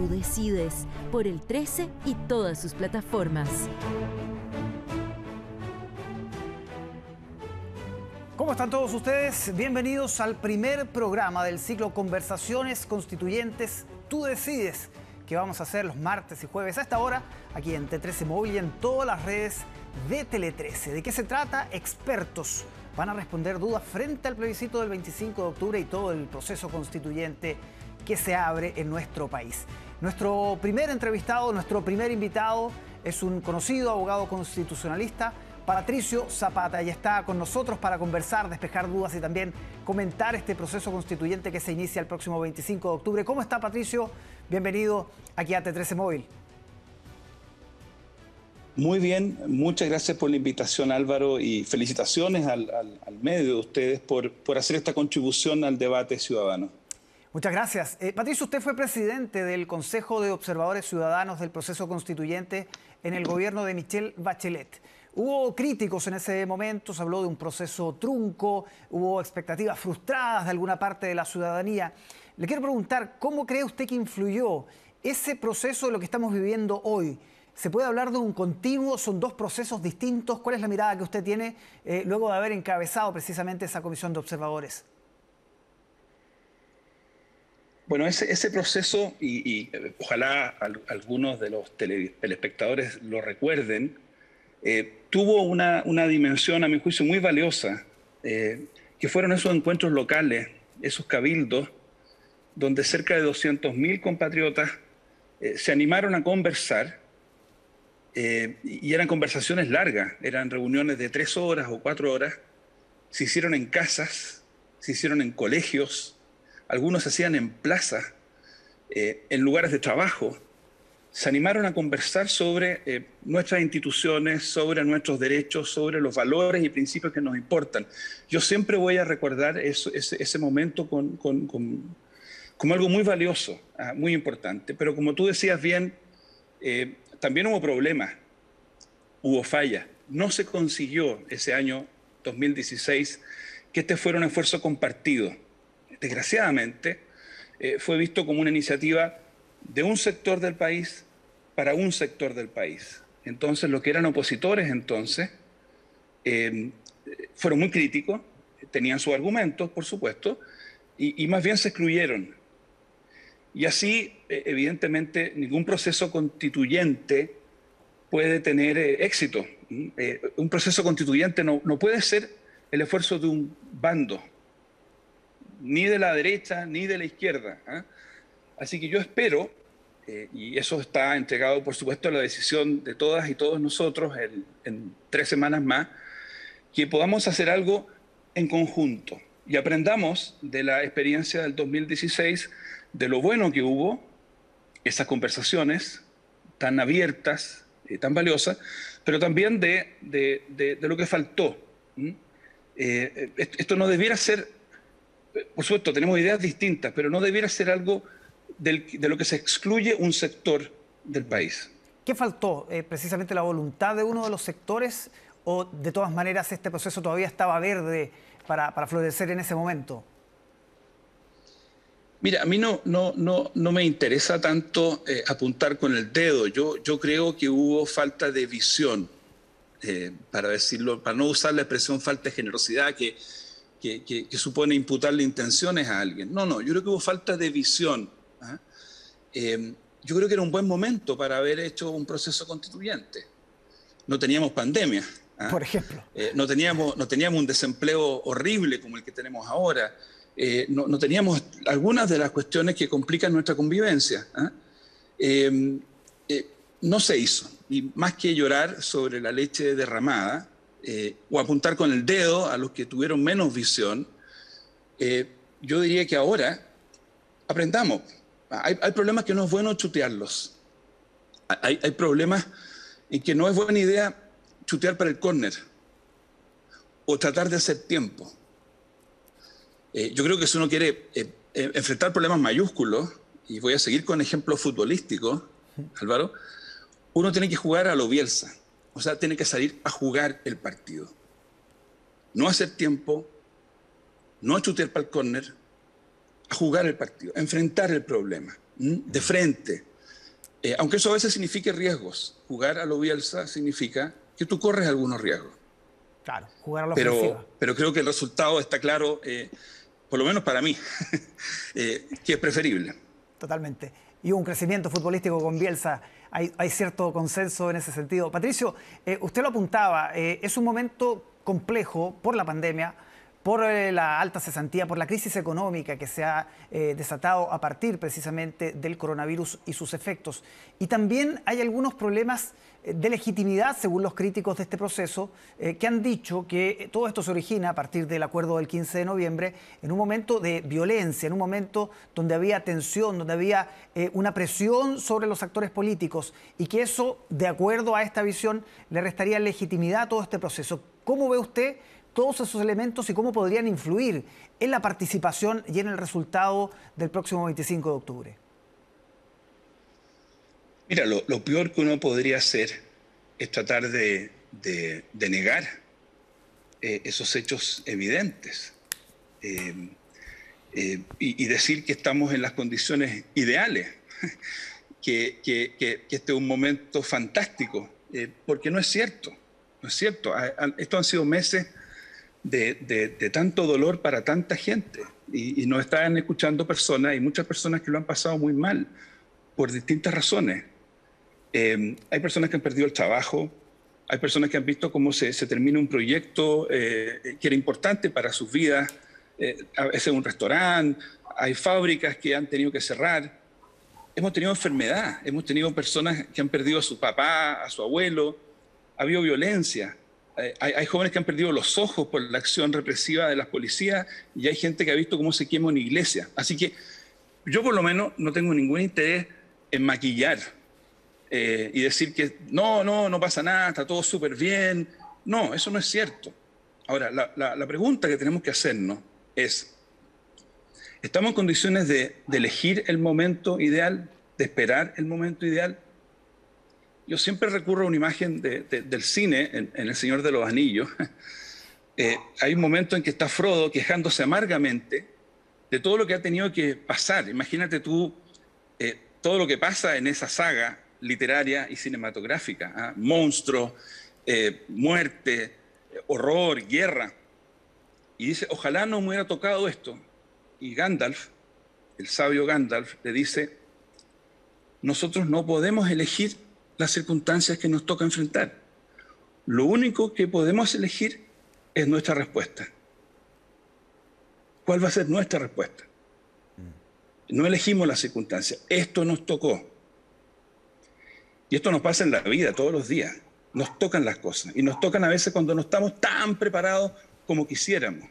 Tú decides por el 13 y todas sus plataformas. ¿Cómo están todos ustedes? Bienvenidos al primer programa del ciclo Conversaciones Constituyentes Tú Decides, que vamos a hacer los martes y jueves a esta hora, aquí en T13 Móvil y en todas las redes de Tele13. ¿De qué se trata? Expertos van a responder dudas frente al plebiscito del 25 de octubre y todo el proceso constituyente que se abre en nuestro país. Nuestro primer entrevistado, nuestro primer invitado es un conocido abogado constitucionalista, Patricio Zapata, y está con nosotros para conversar, despejar dudas y también comentar este proceso constituyente que se inicia el próximo 25 de octubre. ¿Cómo está, Patricio? Bienvenido aquí a T13 Móvil. Muy bien, muchas gracias por la invitación, Álvaro, y felicitaciones al medio de ustedes por hacer esta contribución al debate ciudadano. Muchas gracias. Patricio, usted fue presidente del Consejo de Observadores Ciudadanos del Proceso Constituyente en el gobierno de Michelle Bachelet. Hubo críticos en ese momento, se habló de un proceso trunco, hubo expectativas frustradas de alguna parte de la ciudadanía. Le quiero preguntar, ¿cómo cree usted que influyó ese proceso de lo que estamos viviendo hoy? ¿Se puede hablar de un continuo? ¿Son dos procesos distintos? ¿Cuál es la mirada que usted tiene luego de haber encabezado precisamente esa comisión de observadores? Bueno, ese proceso, y ojalá algunos de los telespectadores lo recuerden, tuvo una dimensión, a mi juicio, muy valiosa, que fueron esos encuentros locales, esos cabildos, donde cerca de 200.000 compatriotas se animaron a conversar, y eran conversaciones largas, eran reuniones de 3 horas o 4 horas, se hicieron en casas, se hicieron en colegios, algunos se hacían en plazas, en lugares de trabajo. Se animaron a conversar sobre nuestras instituciones, sobre nuestros derechos, sobre los valores y principios que nos importan. Yo siempre voy a recordar ese momento como algo muy valioso, muy importante. Pero como tú decías bien, también hubo problemas, hubo fallas. No se consiguió ese año 2016 que este fuera un esfuerzo compartido. Desgraciadamente, fue visto como una iniciativa de un sector del país para un sector del país. Entonces, los que eran opositores entonces fueron muy críticos, tenían sus argumentos, por supuesto, y más bien se excluyeron. Y así, evidentemente, ningún proceso constituyente puede tener éxito. Un proceso constituyente no puede ser el esfuerzo de un bando, ni de la derecha ni de la izquierda. Así que yo espero, y eso está entregado por supuesto a la decisión de todas y todos nosotros en 3 semanas más, que podamos hacer algo en conjunto y aprendamos de la experiencia del 2016, de lo bueno que hubo, esas conversaciones tan abiertas, tan valiosas, pero también de lo que faltó. Esto no debiera ser, por supuesto, tenemos ideas distintas, pero no debiera ser algo de lo que se excluye un sector del país. ¿Qué faltó? ¿Precisamente la voluntad de uno de los sectores o de todas maneras este proceso todavía estaba verde para florecer en ese momento? Mira, a mí no me interesa tanto apuntar con el dedo. Yo creo que hubo falta de visión, para decirlo, para no usar la expresión falta de generosidad que supone imputarle intenciones a alguien. No, yo creo que hubo falta de visión. Yo creo que era un buen momento para haber hecho un proceso constituyente. No teníamos pandemia. Por ejemplo. No teníamos un desempleo horrible como el que tenemos ahora. No teníamos algunas de las cuestiones que complican nuestra convivencia. No se hizo. Y más que llorar sobre la leche derramada, o apuntar con el dedo a los que tuvieron menos visión, yo diría que ahora aprendamos. Hay problemas que no es bueno chutearlos. Hay problemas en que no es buena idea chutear para el córner o tratar de hacer tiempo. Yo creo que si uno quiere enfrentar problemas mayúsculos, y voy a seguir con ejemplos futbolísticos, Álvaro, uno tiene que jugar a lo Bielsa. O sea, tiene que salir a jugar el partido. No hacer tiempo, no chutear para el córner, a jugar el partido, a enfrentar el problema de frente, Aunque eso a veces signifique riesgos. Jugar a lo Bielsa significa que tú corres algunos riesgos. Claro, jugar a la ofensiva. Pero creo que el resultado está claro, por lo menos para mí, que es preferible. Totalmente. Y un crecimiento futbolístico con Bielsa. Hay cierto consenso en ese sentido. Patricio, usted lo apuntaba, es un momento complejo por la pandemia, por la alta cesantía, por la crisis económica que se ha desatado a partir precisamente del coronavirus y sus efectos. Y también hay algunos problemas de legitimidad, según los críticos de este proceso, que han dicho que todo esto se origina a partir del acuerdo del 15 de noviembre, en un momento de violencia, en un momento donde había tensión, donde había una presión sobre los actores políticos, y que eso, de acuerdo a esta visión, le restaría legitimidad a todo este proceso. ¿Cómo ve usted todos esos elementos y cómo podrían influir en la participación y en el resultado del próximo 25 de octubre? Mira, lo peor que uno podría hacer es tratar de negar esos hechos evidentes y decir que estamos en las condiciones ideales, que este es un momento fantástico, porque no es cierto, no es cierto. Estos han sido meses de tanto dolor para tanta gente y nos están escuchando personas, y muchas personas que lo han pasado muy mal por distintas razones. Hay personas que han perdido el trabajo, hay personas que han visto cómo se termina un proyecto que era importante para sus vidas, a veces un restaurante, hay fábricas que han tenido que cerrar, hemos tenido enfermedad, hemos tenido personas que han perdido a su papá, a su abuelo, ha habido violencia, hay jóvenes que han perdido los ojos por la acción represiva de las policías, y hay gente que ha visto cómo se quema una iglesia. Así que yo por lo menos no tengo ningún interés en maquillar y decir que no pasa nada, está todo súper bien. No, eso no es cierto. Ahora, la pregunta que tenemos que hacernos es, ¿estamos en condiciones de elegir el momento ideal, de esperar el momento ideal? Yo siempre recurro a una imagen del cine, en El Señor de los Anillos. Hay un momento en que está Frodo quejándose amargamente de todo lo que ha tenido que pasar. Imagínate tú todo lo que pasa en esa saga literaria y cinematográfica, monstruos, muerte, horror, guerra. Y dice, ojalá no me hubiera tocado esto. Y Gandalf, el sabio Gandalf, le dice, nosotros no podemos elegir las circunstancias que nos toca enfrentar. Lo único que podemos elegir es nuestra respuesta. ¿Cuál va a ser nuestra respuesta? No elegimos las circunstancias, esto nos tocó. Y esto nos pasa en la vida todos los días. Nos tocan las cosas. Y nos tocan a veces cuando no estamos tan preparados como quisiéramos.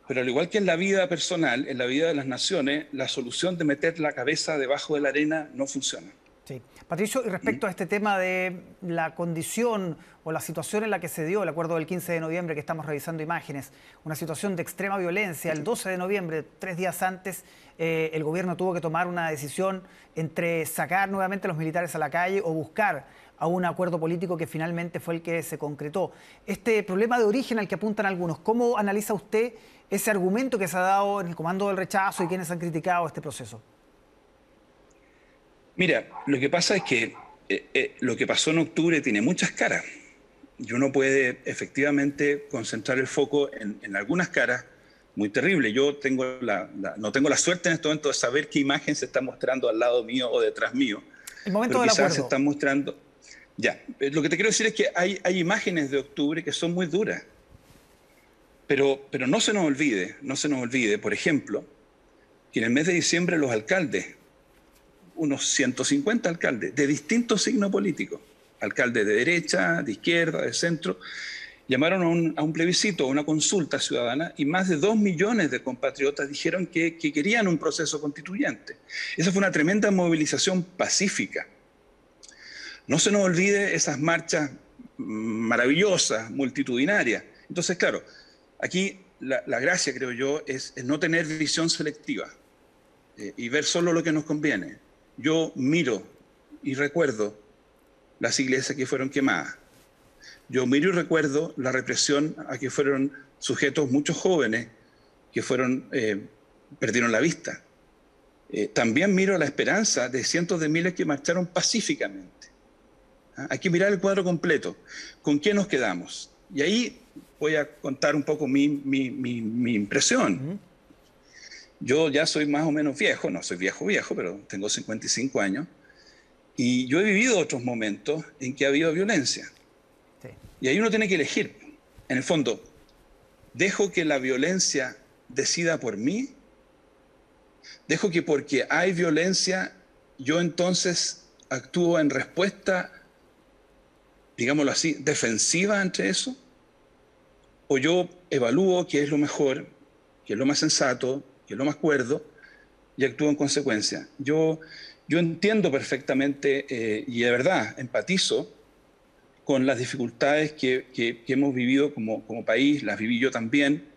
Pero al igual que en la vida personal, en la vida de las naciones, la solución de meter la cabeza debajo de la arena no funciona. Sí. Patricio, y respecto a este tema de la condición o la situación en la que se dio el acuerdo del 15 de noviembre, que estamos revisando imágenes, una situación de extrema violencia, el 12 de noviembre, 3 días antes, el gobierno tuvo que tomar una decisión entre sacar nuevamente a los militares a la calle o buscar a un acuerdo político que finalmente fue el que se concretó. Este problema de origen al que apuntan algunos, ¿cómo analiza usted ese argumento que se ha dado en el comando del rechazo y quienes han criticado este proceso? Mira, lo que pasa es que lo que pasó en octubre tiene muchas caras y uno puede efectivamente concentrar el foco en algunas caras muy terribles. Yo no tengo la suerte en este momento de saber qué imagen se está mostrando al lado mío o detrás mío. El momento del acuerdo. Se están mostrando. Ya, lo que te quiero decir es que hay imágenes de octubre que son muy duras. Pero no se nos olvide, por ejemplo, que en el mes de diciembre los alcaldes, unos 150 alcaldes de distintos signos políticos, alcaldes de derecha, de izquierda, de centro, llamaron a un plebiscito, a una consulta ciudadana, y más de 2 millones de compatriotas dijeron que querían un proceso constituyente. Esa fue una tremenda movilización pacífica. No se nos olvide esas marchas maravillosas, multitudinarias. Entonces, claro, aquí la gracia, creo yo, es no tener visión selectiva y ver solo lo que nos conviene. Yo miro y recuerdo las iglesias que fueron quemadas. Yo miro y recuerdo la represión a que fueron sujetos muchos jóvenes que perdieron la vista. también miro la esperanza de cientos de miles que marcharon pacíficamente. Hay que mirar el cuadro completo. ¿Con qué nos quedamos? Y ahí voy a contar un poco mi impresión. Yo ya soy más o menos viejo, no soy viejo, pero tengo 55 años. Y yo he vivido otros momentos en que ha habido violencia. Sí. Y ahí uno tiene que elegir. En el fondo, ¿dejo que la violencia decida por mí? ¿Dejo que porque hay violencia yo entonces actúo en respuesta, digámoslo así, defensiva ante eso? ¿O yo evalúo qué es lo mejor, qué es lo más sensato, qué es lo más cuerdo y actúo en consecuencia? Yo entiendo perfectamente y de verdad empatizo con las dificultades que hemos vivido como país, las viví yo también.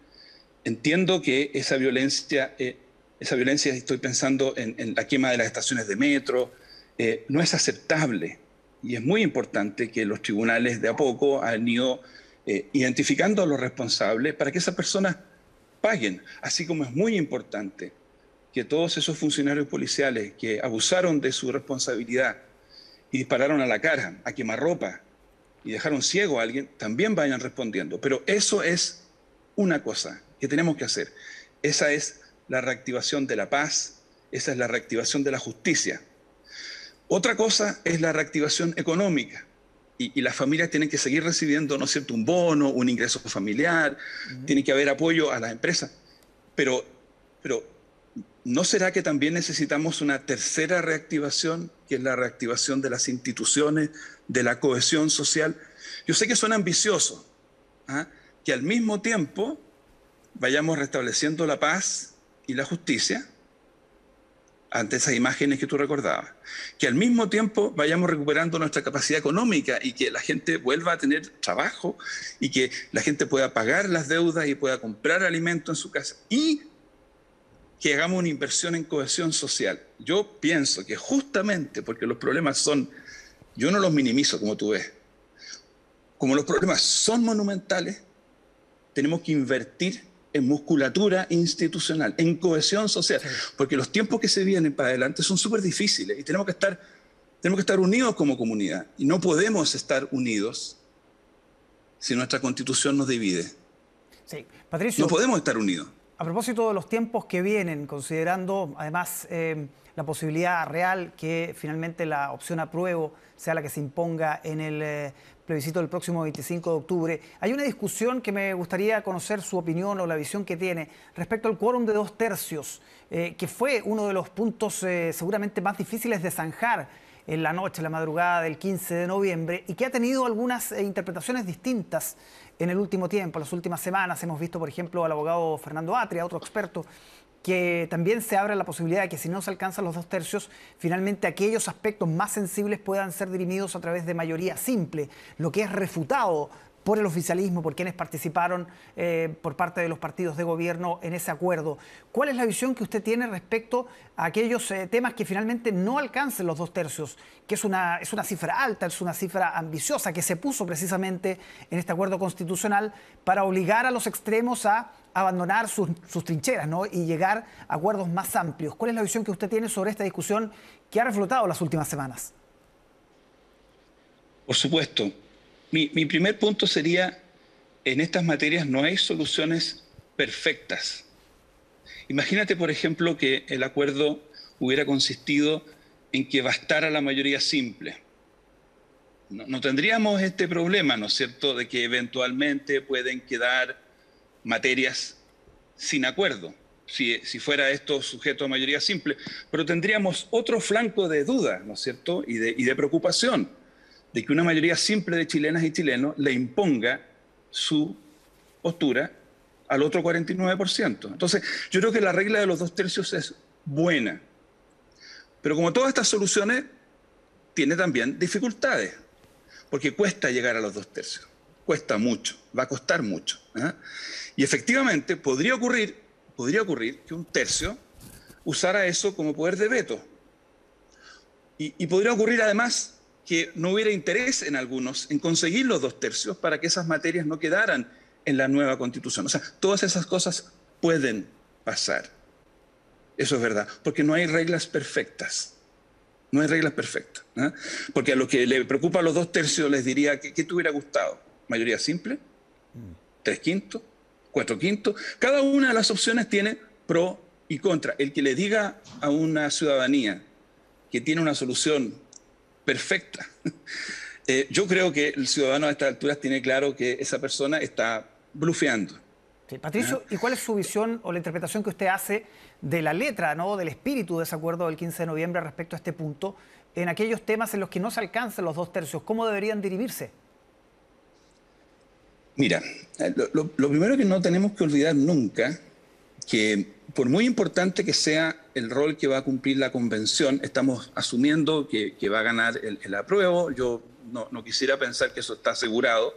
Entiendo que esa violencia, estoy pensando en la quema de las estaciones de metro, no es aceptable. Y es muy importante que los tribunales de a poco han ido identificando a los responsables para que esas personas paguen. Así como es muy importante que todos esos funcionarios policiales que abusaron de su responsabilidad y dispararon a la cara, a quemarropa y dejaron ciego a alguien, también vayan respondiendo. Pero eso es una cosa que tenemos que hacer. Esa es la reactivación de la paz, esa es la reactivación de la justicia. Otra cosa es la reactivación económica. Y las familias tienen que seguir recibiendo, ¿no es cierto?, un bono, un ingreso familiar, tiene que haber apoyo a las empresas. Pero ¿no será que también necesitamos una tercera reactivación, que es la reactivación de las instituciones, de la cohesión social? Yo sé que suena ambicioso, que al mismo tiempo vayamos restableciendo la paz y la justicia, ante esas imágenes que tú recordabas, que al mismo tiempo vayamos recuperando nuestra capacidad económica y que la gente vuelva a tener trabajo y que la gente pueda pagar las deudas y pueda comprar alimento en su casa y que hagamos una inversión en cohesión social. Yo pienso que justamente porque los problemas son, yo no los minimizo como tú ves, como los problemas son monumentales, tenemos que invertir en musculatura institucional, en cohesión social, porque los tiempos que se vienen para adelante son súper difíciles y tenemos que estar unidos como comunidad. Y no podemos estar unidos si nuestra Constitución nos divide. Sí. Patricio, no podemos estar unidos. A propósito de los tiempos que vienen, considerando además la posibilidad real que finalmente la opción apruebo sea la que se imponga en el plebiscito del próximo 25 de octubre, hay una discusión que me gustaría conocer su opinión o la visión que tiene respecto al quórum de 2/3, que fue uno de los puntos seguramente más difíciles de zanjar en la noche, en la madrugada del 15 de noviembre, y que ha tenido algunas interpretaciones distintas en el último tiempo, en las últimas semanas. Hemos visto, por ejemplo, al abogado Fernando Atria, otro experto, que también se abre la posibilidad de que si no se alcanzan los 2/3, finalmente aquellos aspectos más sensibles puedan ser dirimidos a través de mayoría simple, lo que es refutado por el oficialismo, por quienes participaron por parte de los partidos de gobierno en ese acuerdo. ¿Cuál es la visión que usted tiene respecto a aquellos temas que finalmente no alcancen los 2/3? Que es una cifra alta, es una cifra ambiciosa que se puso precisamente en este acuerdo constitucional para obligar a los extremos a abandonar sus trincheras, ¿no?, y llegar a acuerdos más amplios. ¿Cuál es la visión que usted tiene sobre esta discusión que ha reflotado las últimas semanas? Por supuesto. Mi primer punto sería, en estas materias no hay soluciones perfectas. Imagínate, por ejemplo, que el acuerdo hubiera consistido en que bastara la mayoría simple. No tendríamos este problema, ¿no es cierto?, de que eventualmente pueden quedar materias sin acuerdo, si fuera esto sujeto a mayoría simple. Pero tendríamos otro flanco de duda, ¿no es cierto?, y de preocupación, de que una mayoría simple de chilenas y chilenos le imponga su postura al otro 49%. Entonces, yo creo que la regla de los 2/3 es buena. Pero como todas estas soluciones, tiene también dificultades, porque cuesta llegar a los 2/3. Cuesta mucho, va a costar mucho. Y efectivamente podría ocurrir que un tercio usara eso como poder de veto. Y podría ocurrir además que no hubiera interés en algunos en conseguir los 2/3 para que esas materias no quedaran en la nueva Constitución. O sea, todas esas cosas pueden pasar. Eso es verdad, porque no hay reglas perfectas. No hay reglas perfectas, ¿eh? Porque a lo que le preocupa a los 2/3 les diría, ¿qué te hubiera gustado? ¿Mayoría simple? ¿3/5? ¿4/5? Cada una de las opciones tiene pro y contra. El que le diga a una ciudadanía que tiene una solución perfecta, yo creo que el ciudadano a estas alturas tiene claro que esa persona está blufeando. Sí, Patricio, ¿y cuál es su visión o la interpretación que usted hace de la letra, ¿no?, del espíritu de ese acuerdo del 15 de noviembre respecto a este punto, en aquellos temas en los que no se alcanzan los 2/3? ¿Cómo deberían dirimirse? Mira, lo primero que no tenemos que olvidar nunca, que por muy importante que sea el rol que va a cumplir la convención, estamos asumiendo que va a ganar el apruebo. Yo no quisiera pensar que eso está asegurado,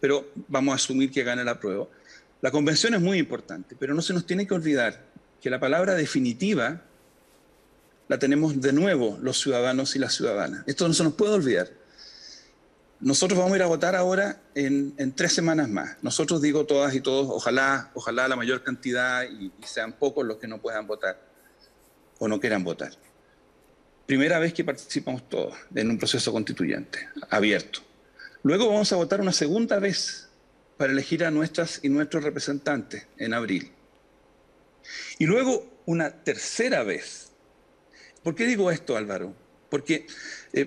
pero vamos a asumir que gana el apruebo. La convención es muy importante, pero no se nos tiene que olvidar que la palabra definitiva la tenemos de nuevo los ciudadanos y las ciudadanas. Esto no se nos puede olvidar. Nosotros vamos a ir a votar ahora en 3 semanas más. Nosotros, digo todas y todos, ojalá la mayor cantidad y sean pocos los que no puedan votar o no quieran votar. Primera vez que participamos todos en un proceso constituyente, abierto. Luego vamos a votar una segunda vez para elegir a nuestras y nuestros representantes en abril. Y luego una tercera vez. ¿Por qué digo esto, Álvaro? Porque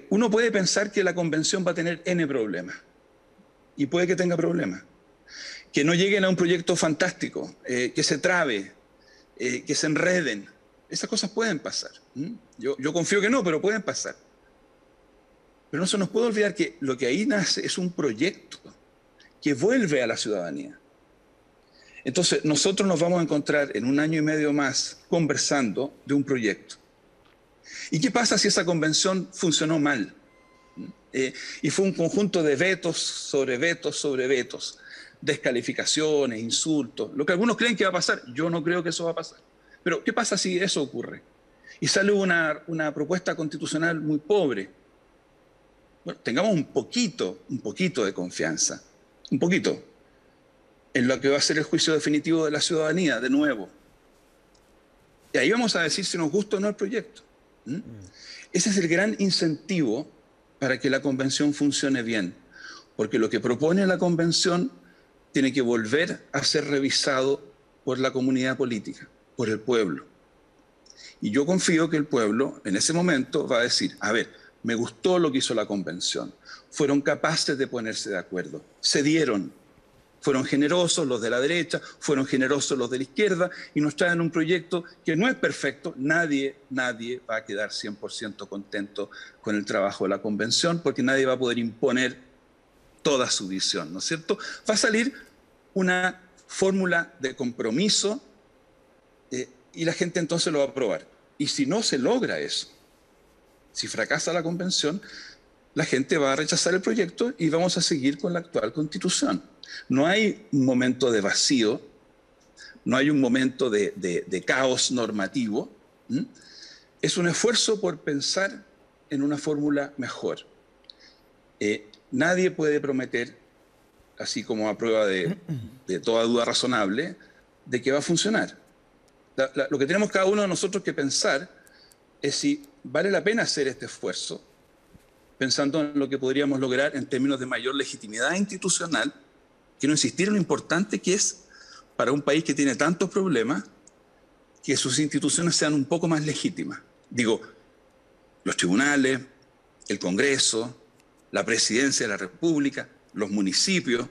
uno puede pensar que la convención va a tener N problemas. Y puede que tenga problemas. Que no lleguen a un proyecto fantástico, que se trabe, que se enreden. Esas cosas pueden pasar. Yo confío que no, pero pueden pasar. Pero no se nos puede olvidar que lo que ahí nace es un proyecto que vuelve a la ciudadanía. Entonces, nosotros nos vamos a encontrar en 1 año y medio más conversando de un proyecto. ¿Y qué pasa si esa convención funcionó mal? Y fue un conjunto de vetos sobre vetos sobre vetos, descalificaciones, insultos, lo que algunos creen que va a pasar. Yo no creo que eso va a pasar. Pero, ¿qué pasa si eso ocurre? Y sale una propuesta constitucional muy pobre. Bueno, tengamos un poquito de confianza. Un poquito, en lo que va a ser el juicio definitivo de la ciudadanía, de nuevo. Y ahí vamos a decir si nos gusta o no el proyecto. Ese es el gran incentivo para que la convención funcione bien, porque lo que propone la convención tiene que volver a ser revisado por la comunidad política, por el pueblo. Y yo confío que el pueblo en ese momento va a decir, a ver, me gustó lo que hizo la convención. Fueron capaces de ponerse de acuerdo, cedieron, fueron generosos los de la derecha, fueron generosos los de la izquierda y nos traen un proyecto que no es perfecto. Nadie va a quedar 100% contento con el trabajo de la convención porque nadie va a poder imponer toda su visión, ¿no es cierto? Va a salir una fórmula de compromiso y la gente entonces lo va a aprobar. Y si no se logra eso, si fracasa la convención, la gente va a rechazar el proyecto y vamos a seguir con la actual Constitución. No hay un momento de vacío, no hay un momento de caos normativo. Es un esfuerzo por pensar en una fórmula mejor. Nadie puede prometer, así como a prueba de toda duda razonable, de que va a funcionar. Lo que tenemos cada uno de nosotros que pensar es si vale la pena hacer este esfuerzo, pensando en lo que podríamos lograr en términos de mayor legitimidad institucional. Quiero insistir en lo importante que es para un país que tiene tantos problemas que sus instituciones sean un poco más legítimas. Digo, los tribunales, el Congreso, la Presidencia de la República, los municipios.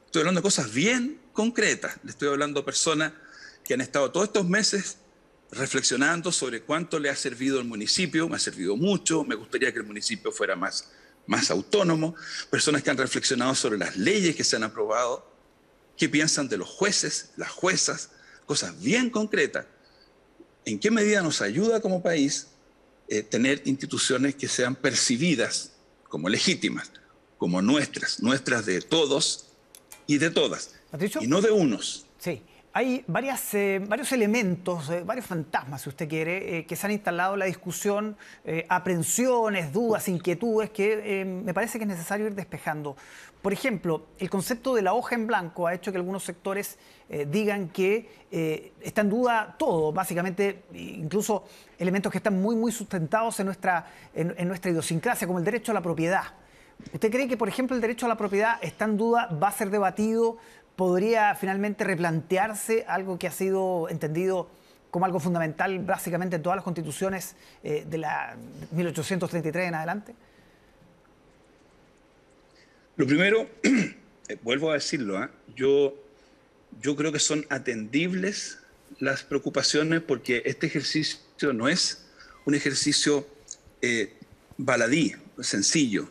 Estoy hablando de cosas bien concretas. Le estoy hablando a personas que han estado todos estos meses reflexionando sobre cuánto le ha servido el municipio. Me ha servido mucho, me gustaría que el municipio fuera más autónomo. Personas que han reflexionado sobre las leyes que se han aprobado, qué piensan de los jueces, las juezas, cosas bien concretas. ¿En qué medida nos ayuda como país tener instituciones que sean percibidas como legítimas, como nuestras de todos y de todas, Patricio, y no de unos? sí. Hay varios elementos, varios fantasmas, si usted quiere, que se han instalado en la discusión, aprensiones, dudas, inquietudes, que me parece que es necesario ir despejando. Por ejemplo, el concepto de la hoja en blanco ha hecho que algunos sectores digan que está en duda todo, básicamente, incluso elementos que están muy sustentados en nuestra idiosincrasia, como el derecho a la propiedad. ¿Usted cree que, por ejemplo, el derecho a la propiedad está en duda, va a ser debatido? ¿Podría finalmente replantearse algo que ha sido entendido como algo fundamental básicamente en todas las constituciones de la 1833 en adelante? Lo primero, vuelvo a decirlo, yo creo que son atendibles las preocupaciones porque este ejercicio no es un ejercicio baladí, sencillo.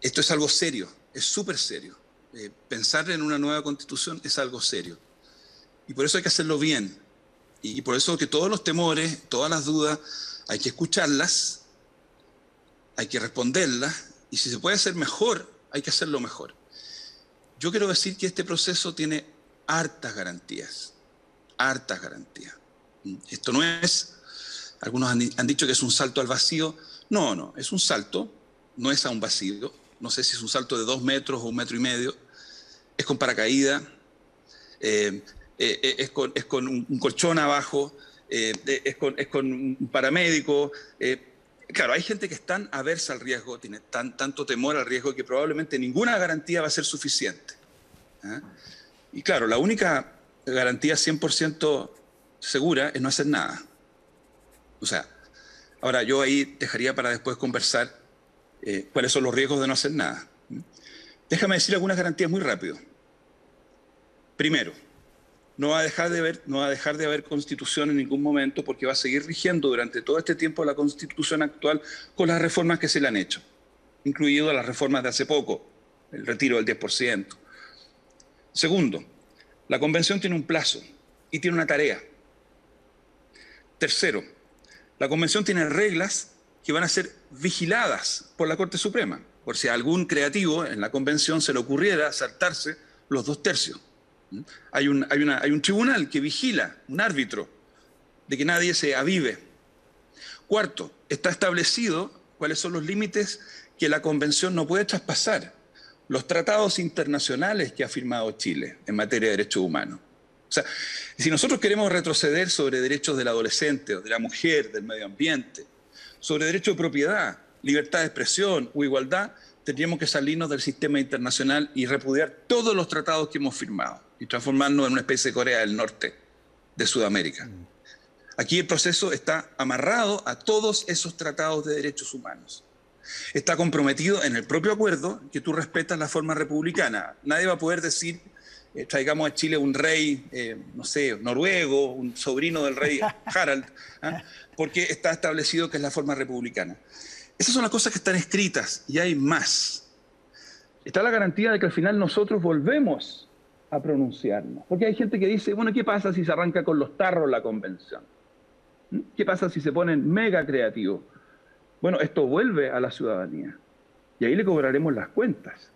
Esto es algo serio, es súper serio. Pensar en una nueva constitución es algo serio. Y por eso hay que hacerlo bien. Y por eso que todos los temores, todas las dudas, hay que escucharlas, hay que responderlas, y si se puede hacer mejor, hay que hacerlo mejor. Yo quiero decir que este proceso tiene hartas garantías, hartas garantías. Esto no es, algunos han dicho que es un salto al vacío. No, es un salto, no es a un vacío. No sé si es un salto de 2 metros o 1,5 metros. Es con paracaídas, es con un colchón abajo, es con un paramédico. Claro, hay gente que es tan aversa al riesgo, tiene tanto temor al riesgo que probablemente ninguna garantía va a ser suficiente. Y claro, la única garantía 100% segura es no hacer nada. O sea, ahora yo ahí dejaría para después conversar cuáles son los riesgos de no hacer nada. Déjame decir algunas garantías muy rápido. Primero, no va a dejar de haber constitución en ningún momento porque va a seguir rigiendo durante todo este tiempo la constitución actual con las reformas que se le han hecho, incluido las reformas de hace poco, el retiro del 10%. Segundo, la convención tiene un plazo y tiene una tarea. Tercero, la convención tiene reglas que van a ser vigiladas por la Corte Suprema, por si a algún creativo en la convención se le ocurriera saltarse los 2/3. Hay un tribunal que vigila, un árbitro, de que nadie se avive. Cuarto, está establecido cuáles son los límites que la convención no puede traspasar, los tratados internacionales que ha firmado Chile en materia de derechos humanos. O sea, si nosotros queremos retroceder sobre derechos del adolescente o de la mujer, del medio ambiente, sobre derecho de propiedad, libertad de expresión o igualdad, tendríamos que salirnos del sistema internacional y repudiar todos los tratados que hemos firmado y transformarnos en una especie de Corea del Norte de Sudamérica. Aquí el proceso está amarrado a todos esos tratados de derechos humanos. Está comprometido en el propio acuerdo que tú respetas la forma republicana. Nadie va a poder decir, traigamos a Chile un rey, no sé, noruego, un sobrino del rey Harald, porque está establecido que es la forma republicana. Esas son las cosas que están escritas y hay más. Está la garantía de que al final nosotros volvemos a pronunciarnos. Porque hay gente que dice, bueno, ¿qué pasa si se arranca con los tarros la convención? ¿Qué pasa si se ponen mega creativos? Bueno, esto vuelve a la ciudadanía. Y ahí le cobraremos las cuentas.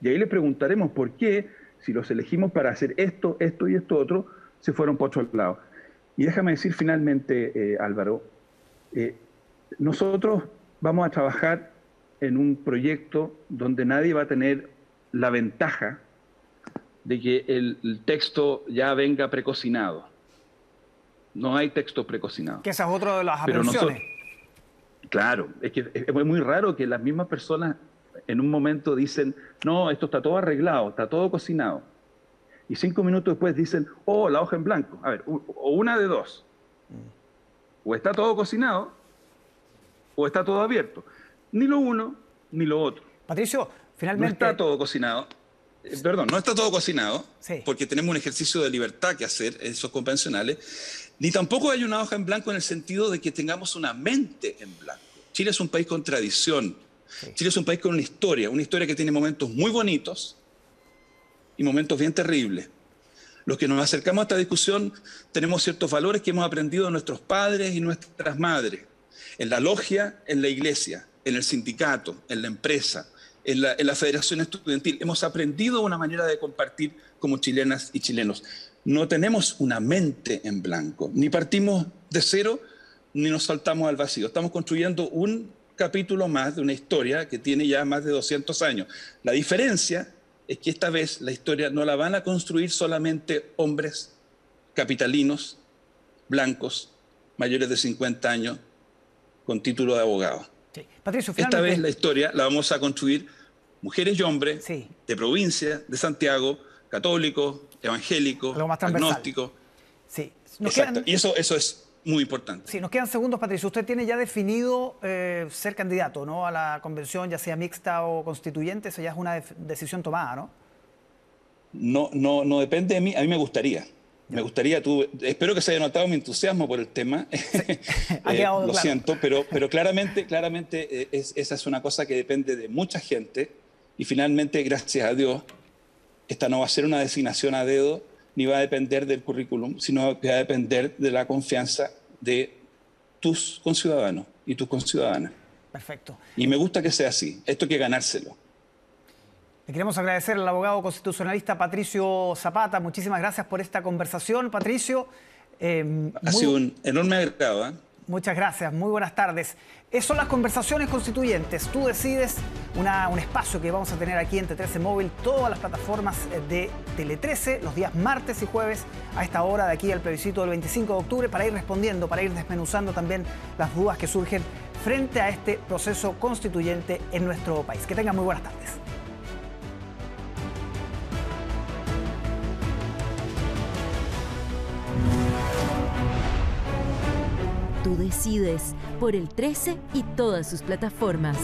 Y ahí le preguntaremos por qué, si los elegimos para hacer esto y esto otro, se fueron por otro lado. Y déjame decir finalmente, Álvaro, nosotros vamos a trabajar en un proyecto donde nadie va a tener la ventaja de que el texto ya venga precocinado. No hay texto precocinado. Que esa es otra de las aprensiones. Claro, es que es muy raro que las mismas personas en un momento dicen, no, esto está todo arreglado, está todo cocinado. Y 5 minutos después dicen, oh, la hoja en blanco. A ver, o una de dos. O está todo cocinado, o está todo abierto. Ni lo uno, ni lo otro. Patricio, finalmente... No está todo cocinado. Perdón, no está todo cocinado, sí, porque tenemos un ejercicio de libertad que hacer, esos convencionales, ni tampoco hay una hoja en blanco en el sentido de que tengamos una mente en blanco. Chile es un país con tradición, sí. Chile es un país con una historia que tiene momentos muy bonitos y momentos bien terribles. Los que nos acercamos a esta discusión tenemos ciertos valores que hemos aprendido de nuestros padres y nuestras madres, en la logia, en la iglesia, en el sindicato, en la empresa, en la Federación Estudiantil. Hemos aprendido una manera de compartir como chilenas y chilenos. No tenemos una mente en blanco, ni partimos de cero, ni nos saltamos al vacío. Estamos construyendo un capítulo más de una historia que tiene ya más de 200 años. La diferencia es que esta vez la historia no la van a construir solamente hombres capitalinos, blancos, mayores de 50 años, con título de abogado. Sí. Patricio, esta vez la historia la vamos a construir mujeres y hombres sí, de provincia, de Santiago, católicos, evangélicos, agnósticos. Sí. Exacto. Y eso es muy importante. Sí, nos quedan segundos, Patricio. Usted tiene ya definido ser candidato, ¿no?, a la convención, ya sea mixta o constituyente. Eso ya es una decisión tomada, ¿no? No depende de mí. A mí me gustaría. Me gustaría, espero que se haya notado mi entusiasmo por el tema. Sí. Lo siento, pero claramente esa es una cosa que depende de mucha gente y finalmente, gracias a Dios, esta no va a ser una designación a dedo ni va a depender del currículum, sino que va a depender de la confianza de tus conciudadanos y tus conciudadanas. Perfecto. Y me gusta que sea así. Esto hay que ganárselo. Le queremos agradecer al abogado constitucionalista Patricio Zapata. Muchísimas gracias por esta conversación, Patricio. Ha sido un enorme agrado, ¿eh? Muchas gracias, muy buenas tardes. Esas son las conversaciones constituyentes. Tú decides, un espacio que vamos a tener aquí en T13 Móvil, todas las plataformas de Tele 13, los días martes y jueves, a esta hora de aquí al plebiscito del 25 de octubre, para ir respondiendo, para ir desmenuzando también las dudas que surgen frente a este proceso constituyente en nuestro país. Que tengan muy buenas tardes. Tú decides por el 13 y todas sus plataformas.